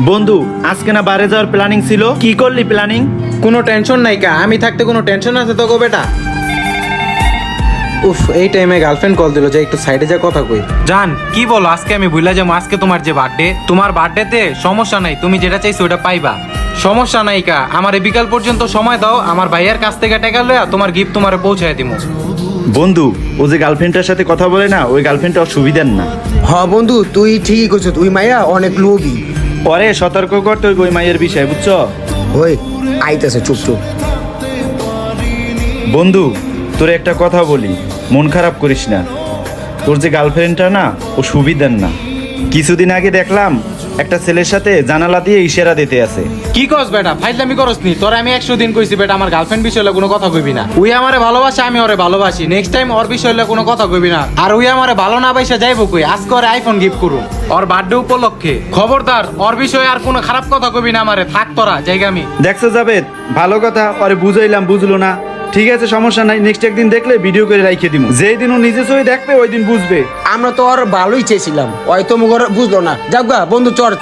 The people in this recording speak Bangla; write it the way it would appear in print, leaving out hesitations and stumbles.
বন্ধু আজকে না বাইরে যাওয়ার প্ল্যানিং ছিল, কি করলি প্ল্যানিং? কোনো টেনশন নাই কা, আমি থাকতে কোনো টেনশন আছে তো গো বেটা? উফ, এই টাইমে গার্লফ্রেন্ড কল দিল, যে একটু সাইডে যা কথা কই। জান কি বলো, আজকে আমি ভুলে যাবো, আজকে তোমার যে বার্থডে, তোমার বার্থডেতে সমস্যা নাই, তুমি যেটা চাইছো ওটা পাইবা, সমস্যা নাই কা। আমার এই বিকাল পর্যন্ত সময় দাও, আমার ভাইয়ের কাছ থেকে টাকা লইয়া তোমার গিফট তোমারে পৌঁছায় দিমু। বন্ধু ও যে গার্লফ্রেন্ডের সাথে কথা বলে না, ওই গার্লফ্রেন্ডটা সুবিধার না। হ বন্ধু, তুই ঠিকই করছিস, তুই মাইয়া অনেক লোভী। পরে সতর্ক করতে হইব ওই মাইয়ের বিষয়, বুঝছো? ওই আইতাছে, চুপ চুপ। বন্ধু তোর একটা কথা বলি, মন খারাপ করিস না। তোর যে গার্লফ্রেন্ডটা না, ও সুবিধার না। কিছুদিন আগে দেখলাম একটা ছেলের সাথে জানালা দিয়ে ইশারা দিতে আছে। কি কস বেটা, ফাইজলামি করস নি? তোর আমি 100 দিন কইছি বেটা আমার গার্লফ্রেন্ড বিষয়ে কোনো কথা কইবি না। উই আমারে ভালোবাসে, আমি ওরে ভালোবাসি, নেক্সট টাইম ওর বিষয়ে কোনো কথা কইবি না। আর উই আমারে ভালো না বাইসা যাইবো কই, আজকে ওরে আইফোন গিফট করুম ওর বার্থডে উপলক্ষে। খবরদার ওর বিষয়ে আর কোনো খারাপ কথা কইবি না আমারে, থাক তোরা জায়গা। আমি দেখছো জাবেদ, ভালো কথা, ওরে বুঝাইলাম, বুঝলো না। ঠিক আছে, সমস্যা নাই, নেক্সট একদিন দেখলে ভিডিও করে রাইখে দিব। যেই দিন ও নিজে সই দেখবে ওই দিন বুঝবে। আমরা তো আর ভালোই চেয়েছিলাম, হয়তো মুখর বুঝলো না। যাক গা বন্ধু, চর